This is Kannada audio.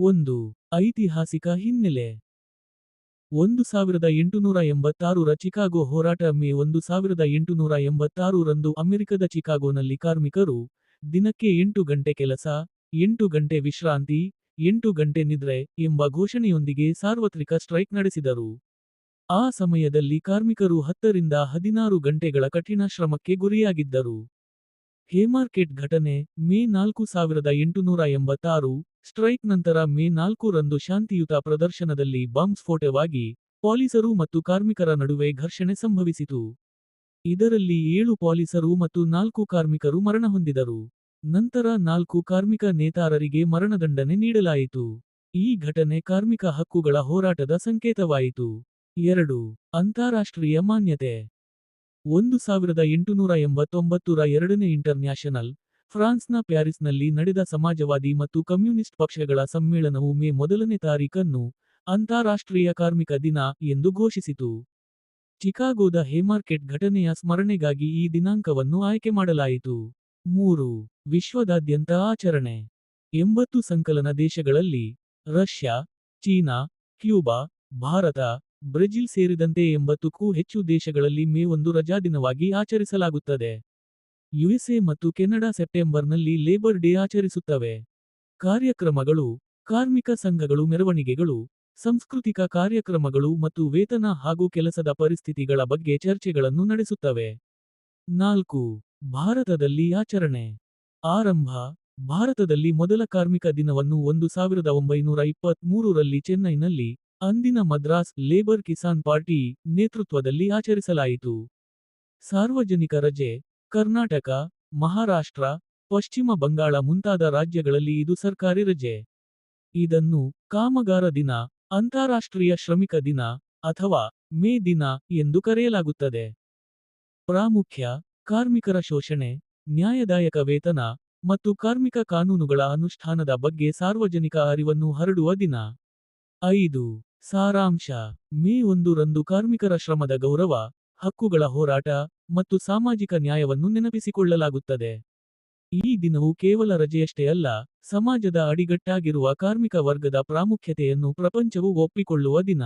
ಒಂದು. ಐತಿಹಾಸಿಕ ಹಿನ್ನೆಲೆ. 1886ರ ಚಿಕಾಗೋ ಹೋರಾಟ. ಮೇ 1886 ರಂದು ಅಮೆರಿಕದ ಚಿಕಾಗೋನಲ್ಲಿ ಕಾರ್ಮಿಕರು, ದಿನಕ್ಕೆ 8 ಗಂಟೆ ಕೆಲಸ, 8 ಗಂಟೆ ವಿಶ್ರಾಂತಿ, 8 ಗಂಟೆ ನಿದ್ರೆ ಎಂಬ ಘೋಷಣೆಯೊಂದಿಗೆ ಸಾರ್ವತ್ರಿಕ ಸ್ಟ್ರೈಕ್ ನಡೆಸಿದರು. ಆ ಸಮಯದಲ್ಲಿ ಕಾರ್ಮಿಕರು 10 ರಿಂದ 16 ಗಂಟೆಗಳ ಕಠಿಣ ಶ್ರಮಕ್ಕೆ ಗುರಿಯಾಗಿದ್ದರು. ಹೇಮಾರ್ಕೆಟ್ ಘಟನೆ, ಮೇ 4, 1886, ಸ್ಟ್ರೈಕ್ ನಂತರ ಮೇ 4 ರಂದು ಶಾಂತಿಯುತ ಪ್ರದರ್ಶನದಲ್ಲಿ ಬಾಂಬ್ ಸ್ಫೋಟವಾಗಿ, ಪೊಲೀಸರು ಮತ್ತು ಕಾರ್ಮಿಕರ ನಡುವೆ ಘರ್ಷಣೆ ಸಂಭವಿಸಿತು. ಇದರಲ್ಲಿ 7 ಪೊಲೀಸರು ಮತ್ತು 4 ಕಾರ್ಮಿಕರು ಮರಣ ಹೊಂದಿದರು. ನಂತರ 4 ಕಾರ್ಮಿಕ ನೇತಾರರಿಗೆ ಮರಣದಂಡನೆ ನೀಡಲಾಯಿತು. ಈ ಘಟನೆ ಕಾರ್ಮಿಕ ಹಕ್ಕುಗಳ ಹೋರಾಟದ ಸಂಕೇತವಾಯಿತು. 2. ಅಂತಾರಾಷ್ಟ್ರೀಯ ಮಾನ್ಯತೆ. 1889ರ ಎರಡನೇ ಇಂಟರ್ನ್ಯಾಷನಲ್, ಫ್ರಾನ್ಸ್ನ ಪ್ಯಾರಿಸ್ನಲ್ಲಿ ನಡೆದ ಸಮಾಜವಾದಿ ಮತ್ತು ಕಮ್ಯುನಿಸ್ಟ್ ಪಕ್ಷಗಳ ಸಮ್ಮೇಳನವು ಮೇ 1ನೇ ತಾರೀಖನ್ನು ಅಂತಾರಾಷ್ಟ್ರೀಯ ಕಾರ್ಮಿಕ ದಿನ ಎಂದು ಘೋಷಿಸಿತು. ಚಿಕಾಗೋದ ಹೇಮಾರ್ಕೆಟ್ ಘಟನೆಯ ಸ್ಮರಣೆಗಾಗಿ ಈ ದಿನಾಂಕವನ್ನು ಆಯ್ಕೆ ಮಾಡಲಾಯಿತು. 3. ವಿಶ್ವದಾದ್ಯಂತ ಆಚರಣೆ. 80 ಸಂಕಲನ ದೇಶಗಳಲ್ಲಿ, Russia, China, Cuba, Bharat, Brazil ಸೇರಿದಂತೆ 80ಕ್ಕೂ ಹೆಚ್ಚು ದೇಶಗಳಲ್ಲಿ ಮೇ 1 ರಜಾದಿನವಾಗಿ ಆಚರಿಸಲಾಗುತ್ತದೆ. ಯುಎಸ್ಎ ಮತ್ತು ಕೆನಡಾ ಸೆಪ್ಟೆಂಬರ್ನಲ್ಲಿ ಲೇಬರ್ ಡೇ ಆಚರಿಸುತ್ತವೆ. ಕಾರ್ಯಕ್ರಮಗಳು. ಕಾರ್ಮಿಕ ಸಂಘಗಳು ಮೆರವಣಿಗೆಗಳು, ಸಾಂಸ್ಕೃತಿಕ ಕಾರ್ಯಕ್ರಮಗಳು ಮತ್ತು ವೇತನ ಹಾಗೂ ಕೆಲಸದ ಪರಿಸ್ಥಿತಿಗಳ ಬಗ್ಗೆ ಚರ್ಚೆಗಳನ್ನು ನಡೆಸುತ್ತವೆ. 4. ಭಾರತದಲ್ಲಿ ಆಚರಣೆ. ಆರಂಭ. ಭಾರತದಲ್ಲಿ ಮೊದಲ ಕಾರ್ಮಿಕ ದಿನವನ್ನು 1923ರಲ್ಲಿ ಚೆನ್ನೈನಲ್ಲಿ, ಅಂದಿನ ಮದ್ರಾಸ್ ಲೇಬರ್ ಕಿಸಾನ್ ಪಾರ್ಟಿ ನೇತೃತ್ವದಲ್ಲಿ ಆಚರಿಸಲಾಯಿತು. ಸಾರ್ವಜನಿಕ ರಜೆ. ಕರ್ನಾಟಕ, ಮಹಾರಾಷ್ಟ್ರ, ಪಶ್ಚಿಮ ಬಂಗಾಳ ಮುಂತಾದ ರಾಜ್ಯಗಳಲ್ಲಿ ಇದು ಸರ್ಕಾರಿ ರಜೆ. ಇದನ್ನು ಕಾಮಗಾರ ದಿನ, ಅಂತಾರಾಷ್ಟ್ರೀಯ ಶ್ರಮಿಕ ದಿನ, ಅಥವಾ ಮೇ ದಿನ ಎಂದು ಕರೆಯಲಾಗುತ್ತದೆ. ಪ್ರಾಮುಖ್ಯ. ಕಾರ್ಮಿಕರ ಶೋಷಣೆ, ನ್ಯಾಯದಾಯಕ ವೇತನ, ಮತ್ತು ಕಾರ್ಮಿಕ ಕಾನೂನುಗಳ ಅನುಷ್ಠಾನದ ಬಗ್ಗೆ ಸಾರ್ವಜನಿಕ ಅರಿವನ್ನು ಹರಡುವ ದಿನ. 5. ಸಾರಾಂಶ. ಮೇ 1 ರಂದು ಕಾರ್ಮಿಕರ ಶ್ರಮದ ಗೌರವ, ಹಕ್ಕುಗಳ ಹೋರಾಟ, ಮತ್ತು ಸಾಮಾಜಿಕ ನ್ಯಾಯವನ್ನು ನೆನಪಿಸಿಕೊಳ್ಳಲಾಗುತ್ತದೆ. ಈ ದಿನವು ಕೇವಲ ರಜೆಯಷ್ಟೇ ಅಲ್ಲ, ಸಮಾಜದ ಅಡಿಗಟ್ಟಾಗಿರುವ ಕಾರ್ಮಿಕ ವರ್ಗದ ಪ್ರಾಮುಖ್ಯತೆಯನ್ನು ಪ್ರಪಂಚವು ಒಪ್ಪಿಕೊಳ್ಳುವ ದಿನ.